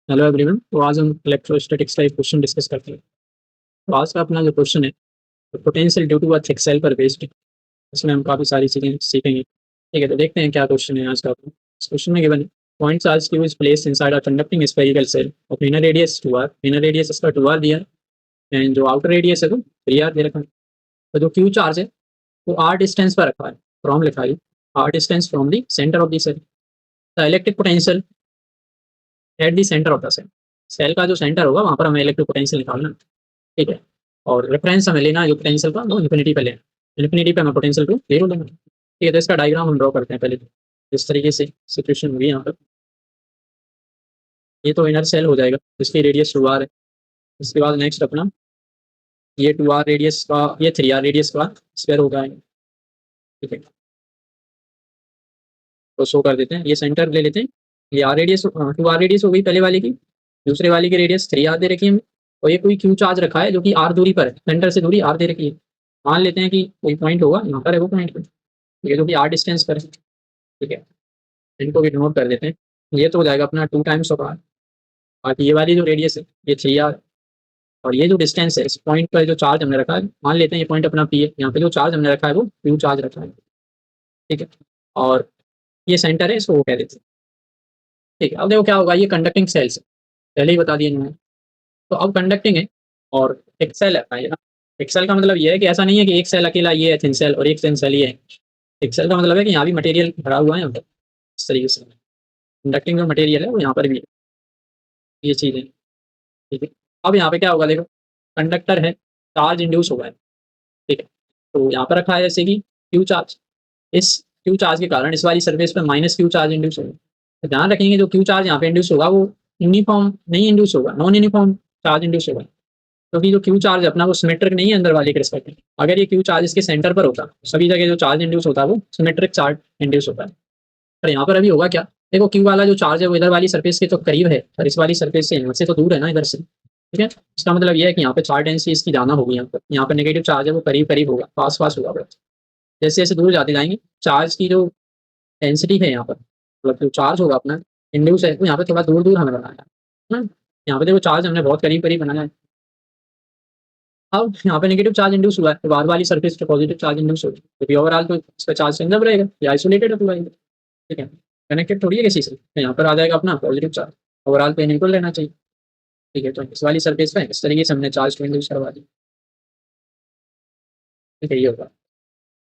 Hello everyone. तो आज हम इलेक्ट्रोस्टैटिक्स का एक क्वेश्चन डिस्कस करते हैं। तो आज का अपना जो क्वेश्चन है potential due to earth axle पर बेस्ड है। इसमें हम काफ़ी सारी चीज़ें सीखेंगे। ठीक है, तो देखते हैं क्या क्वेश्चन है आज का अपना। इस क्वेश्चन में गिवन है point charge Q is place inside a conducting spherical shell of inner radius 2r। Inner radius इसका 2r दिया है एंड जो आउटर रेडियस है वो 3r दे रखा है। तो जो क्यू चार्ज है वो r डिस्टेंस पर रखा है, फ्रॉम लिखा है r distance from the centre of the cell. The electric potential at the centre of the cell. Cell का जो सेंटर होगा वहाँ पर हमें इलेक्ट्रिक पोटेंशियल निकालना है। ठीक है, और रेफरेंस हमें लेना है जो पोटेंशियल का वो इन्फिनिटी पे लेना है। इन्फिनिटी पे हमें पोटेंशियल को जीरो लेना है। ठीक है, तो इसका डायग्राम हम ड्रॉ करते हैं पहले। तो इस तरीके से सिचुएशन होगी यहाँ पर। ये तो इनर सेल हो जाएगा जिसकी रेडियस 2r है। इसके बाद नेक्स्ट अपना ये 2r रेडियस का, ये 3r रेडियस का स्क्वायर होगा। ठीक है, तो शो कर देते हैं। ये सेंटर ले लेते हैं। ये आर रेडियस 2r रेडियस हो गई पहले वाले की। दूसरे वाले की रेडियस 3r दे रखी है हमें। और ये कोई क्यू चार्ज रखा है जो कि r दूरी पर है, सेंटर से दूरी r दे रखी है। मान लेते हैं कि कोई पॉइंट होगा यहाँ पर है वो पॉइंट पर, ये जो कि r डिस्टेंस पर है। ठीक है, इनको भी नोट कर देते हैं। ये तो हो जाएगा अपना 2 टाइम्स ऑफ r। बाकी ये वाली जो रेडियस है ये 3r। और ये जो डिस्टेंस है इस पॉइंट पर जो चार्ज हमने रखा है, मान लेते हैं ये पॉइंट अपना p है, यहाँ पे जो चार्ज हमने रखा है वो q चार्ज रखा है। ठीक है, और ये सेंटर है, इसको वो कह देते हैं। ठीक है, अब देखो क्या होगा, ये कंडक्टिंग सेल्स है, पहले ही बता दिया इन्होंने। तो अब कंडक्टिंग है और एक सेल है ना। एक सेल का मतलब ये है कि ऐसा नहीं है कि एक सेल अकेला ये है थिन सेल और एक थिन सेल ये है। एक सेल का मतलब है कि यहाँ भी मटेरियल भरा हुआ है यहाँ पर, इस तरीके से कंडक्टिंग जो मटेरियल है वो यहाँ पर भी है। ये चीज़ है। ठीक है, अब यहाँ पे क्या होगा देखो, कंडक्टर है, चार्ज इंड्यूस होगा है। ठीक है, तो यहाँ पर रखा है जैसे कि क्यू चार्ज। इस क्यू चार्ज के कारण इस वाली सर्फेस पर माइनस क्यू चार्ज इंड्यूस होगा। तो ध्यान रखेंगे जो क्यू चार्ज यहाँ पे इंड्यूस होगा वो यूनिफॉर्म नहीं इंड्यूस होगा, नॉन यूनिफॉर्म चार्ज इंड्यूस होगा। क्योंकि जो क्यू चार्ज अपना वो सिमेट्रिक नहीं है अंदर वाले के रिस्पेक्ट में। अगर ये क्यू चार्ज इसके सेंटर पर होता, सभी जगह जो चार्ज इंड्यूस होता है वो सिमेट्रिक चार्ज इंड्यूस होता है। पर यहाँ पर अभी होगा क्या, देखो क्यू वाला जो चार्ज है वो इधर वाली सरफेस के तो करीब है और इस वाली सरफेस से यहाँ से तो दूर है ना इधर से। ठीक है, इसका मतलब ये है कि यहाँ पे चार्ज डेंसिटी इसकी ज़्यादा होगी। यहाँ पर नेगेटिव चार्ज है वो करीब करीब होगा, पास पास होगा बस। जैसे जैसे दूर जाते जाएंगे चार्ज की जो डेंसिटी है यहाँ पर, मतलब जो चार्ज होगा अपना इंड्यूस है वो यहाँ पे थोड़ा दूर दूर हमें बनाया है ना। यहाँ पे देखो चार्ज हमने बहुत करीब करीब बनाया है। अब यहाँ पे नेगेटिव चार्ज इंड्यूस हुआ है तो बाहर वाली सरफेस पे पॉजिटिव चार्ज इंड्यूस होगी, क्योंकि ओवरऑल तो इसका चार्ज सेम रहेगा, ये आइसोलेटेड है पूरा। ठीक है, कनेक्टेड थोड़ी है किसी से, तो यहाँ पर आ जाएगा अपना पॉजिटिव चार्ज। ओवरऑल पे इक्वल रहना चाहिए। ठीक है, तो इस वाली सरफेस पे इस तरीके से हमने चार्ज को इंड्यूस करवा दिया। ठीक है, ये होगा।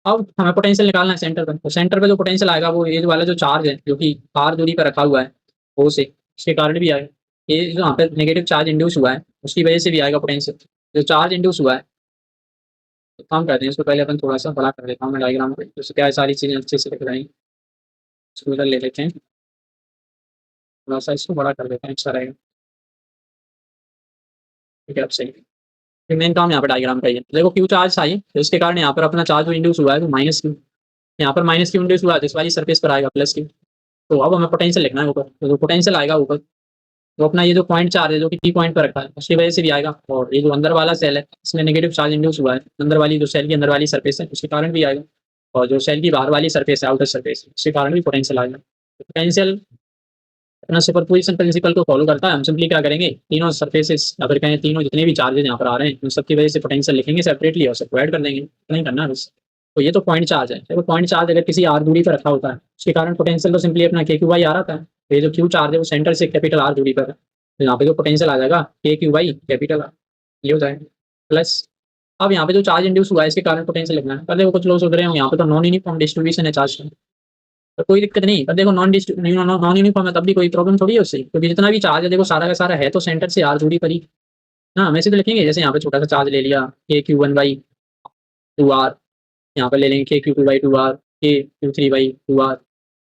अब हमें पोटेंशियल निकालना है सेंटर पर। तो सेंटर पे जो पोटेंशियल आएगा वो ये जो वाला जो चार्ज है जो कि r दूरी पर रखा हुआ है वो से उसके कारण भी आएगा। ये जो यहाँ पे नेगेटिव चार्ज इंड्यूस हुआ है उसकी वजह से भी आएगा पोटेंशियल। जो चार्ज इंड्यूस हुआ है, तो काम करते हैं इसको पहले अपन थोड़ा सा बड़ा कर देता हूँ मैं डायग्राम को, तो क्या है सारी चीज़ें अच्छे से दिख जाएंगी। स्कूटर ले लेते हैं, थोड़ा सा इसको बड़ा कर देते हैं, अच्छा रहेगा। ठीक है, अब सही है। मेन काम यहाँ पर डायग्राम का ही है। देखो क्यू चार्ज आई तो इसके कारण यहाँ पर अपना चार्ज जो इंड्यूस हुआ है वो माइनस क्यू। यहाँ पर माइनस क्यू इंड्यूस हुआ है तो इस वाली सरफेस पर आएगा प्लस क्यू। तो अब हमें पोटेंशियल लिखना है ऊपर, तो जो पोटेंशियल आएगा ऊपर तो अपना ये जो पॉइंट चार्ज है जो कि टी पॉइंट पर रखा है उसकी वजह से भी आएगा। और ये जो अंदर वाला सेल है इसमें नेगेटिव चार्ज इंड्यूस हुआ है, अंदर वाली जो सेल की अंदर वाली सरफेस है उसके कारण भी आएगा। और जो सेल की बाहर वाली सरफेस है आउटर सरफेस उसके कारण भी पोटेंशियल आएगा। पोटेंशियल अपना सुपरपोजिशन प्रिंसिपल को फॉलो करता है। हम सिंपली क्या करेंगे, तीनों सरफेसेस अगर कहें तीनों जितने भी चार्जेस यहाँ पर आ रहे हैं उन सबकी वजह से पोटेंशियल लिखेंगे सेपरेटली और सबको ऐड कर देंगे, नहीं करना है बस। तो ये तो पॉइंट चार्ज है। देखो पॉइंट चार्ज अगर किसी आर दूरी पर रखा होता है उसके कारण पोटेंशियल तो सिंपली अपना के क्यू वाई आ रहा था। तो ये जो क्यू चार्ज है वो सेंटर से कैपिटल आर दूरी पर है, तो यहाँ पे जो पोटेंशियल आ जाएगा के क्यू वाई कैपिटल आर, ये हो जाएगा प्लस। अब यहाँ पे जो चार्ज इंड्यूस हुआ है इसके कारण पोटेंशियल लिखना है। पर देखो कुछ लोग सोच रहे हो यहाँ पे तो नॉन यूनिफॉर्म डिस्ट्रीब्यूशन है चार्ज का, तो कोई दिक्कत नहीं। पर देखो नॉन यूनिफॉर्म है तब भी कोई प्रॉब्लम थोड़ी है उससे, क्योंकि जितना भी चार्ज है देखो सारा का सारा है तो सेंटर से आर दूरी पर ही। हाँ, हम ऐसे तो लिखेंगे जैसे यहाँ पे छोटा सा चार्ज ले लिया K Q one by two R, यहाँ पर ले लेंगे K Q two by two R, K Q three by two R,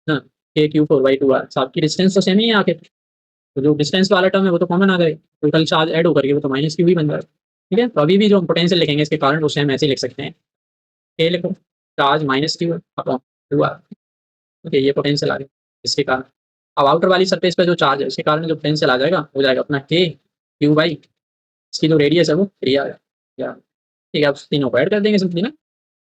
हाँ K Q four by two R. सबकी डिस्टेंस तो सेम ही है आखिर, तो जो डिस्टेंस वाला टर्म है वो तो कॉमन आ गए, टोटल चार्ज ऐड होकर के वो तो माइनस क्यू भी बन जाएगा। ठीक है, तो अभी भी जो हम पोटेंशियल लिखेंगे इसके कारण उसे हम ऐसे लिख सकते हैं, के लिखो charge minus Q upon two R. Okay, ये पोटेंशियल आ गया इसके कारण। अब आउटर वाली सरफेस पे जो चार्ज है उसके कारण जो पोटेंशियल आ जाएगा हो जाएगा अपना के क्यू बाई, इसकी जो रेडियस है वो 3r है। या ठीक है, अब तीनों को ऐड कर देंगे सिंपली ना।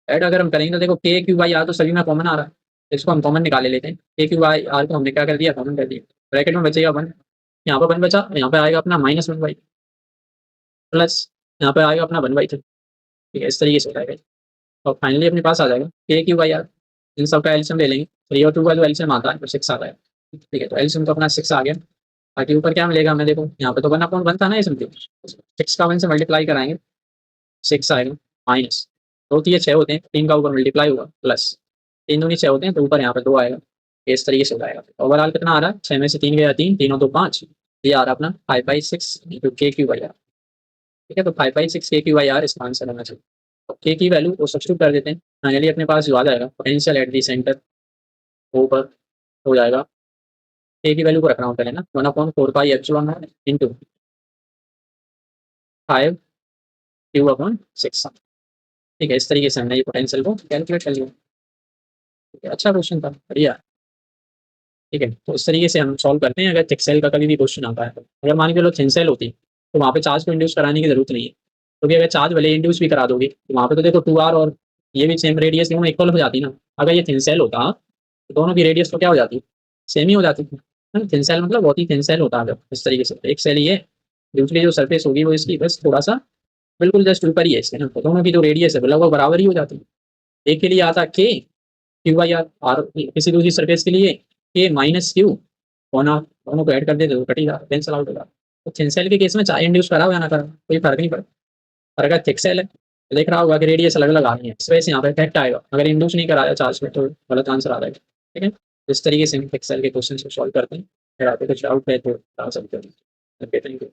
ऐड अगर हम करेंगे तो देखो के क्यू बाई आर तो सभी में कॉमन आ रहा है, तो इसको हम कॉमन निकाले लेते हैं। के क्यू बाई आर को हमने क्या कर दिया, कॉमन कर दिया। ब्रैकेट में बचेगा 1 यहाँ पर 1 बचा, यहाँ पे आएगा अपना -1/3 प्लस यहाँ पे आएगा अपना 1/3। ठीक है, इस तरीके से हो जाएगा। और फाइनली अपने पास आ जाएगा k3/r। इन सब का एलसीएम ले लेंगे, 3 और 2 का जो एलसीएम आता है वो 6 आता है। ठीक है, तो एलसीएम तो अपना 6 आ गया। बाकी ऊपर क्या मिलेगा हमें, देखो यहाँ पे तो 1/1 था ना, ये समझो 6 का 1 से मल्टीप्लाई कराएंगे 6 आएगा माइनस 2 3 6 होते हैं, 3 का ऊपर मल्टीप्लाई होगा प्लस 3 दूनी 6 होते हैं, तो ऊपर यहाँ पे 2 आएगा। इस तरीके से हो जाएगा। ओवरऑल कितना आ रहा है, 6 में से 3 गया 3, 3 और 2 5, ये आ रहा है अपना 5/6 इंटू k3/r। ठीक है, तो 5/6 k3/r इसका आंसर होना चाहिए। तो k की वैल्यू को सब्स्टिट्यूट कर देते हैं, फाइनली अपने पास जो आ जाएगा पोटेंशियल एट दी सेंटर वो ऊपर हो जाएगा। k की वैल्यू को रखना होता है ना 1/4πε0 इंटू 5q/6। ठीक है, इस तरीके से हमने ये पोटेंशियल को कैलकुलेट कर लिया। ठीक है, अच्छा क्वेश्चन था, बढ़िया। ठीक है, तो इस तरीके से हम सॉल्व करते हैं। अगर थिक सेल का कभी भी क्वेश्चन आता है तो अगर मान के चलो थिन सेल होती तो वहाँ पे चार्ज को इंड्यूस कराने की जरूरत नहीं है, क्योंकि अगर चार्ज भले इंड्यूस भी करा दोगे तो वहाँ पे तो देखो 2r और ये भी सेम रेडियस दोनों इक्वल हो जाती ना। अगर ये थिन सेल होता तो दोनों की रेडियस तो क्या हो जाती, सेम ही हो जाती है ना। थिन सेल मतलब बहुत ही थिन सेल होता है। अगर इस तरीके से एक सेल ही है, दूसरी जो सरफेस होगी वो इसकी बस थोड़ा सा बिल्कुल जस्ट ऊपर ही है इसके ना, तो दोनों की जो रेडियस है लगभग बराबर ही हो जाती है। एक के लिए आता k q/r, और किसी दूसरी सरफेस के लिए k -q, दोनों दोनों को ऐड कर देते तो कट ही जाता, कैंसल आउट होगा। तो थिन सेल के केस में चाहे इंड्यूस करा हो या ना करा कोई फर्क नहीं पड़ता। और अगर थिक सेल है तो देख रहा होगा कि रेडियस अलग अलग आ रही है, इस वजह से यहाँ पे इफेक्ट आएगा। अगर इंड्यूस नहीं कराया चार्ज में तो गलत आंसर आ जाएगा। ठीक है, इस तरीके से हम थिक सेल के क्वेश्चन को सॉल्व करते हैं। अगर आपको कुछ डाउट है तो बता सकते हो। Okay, thank you.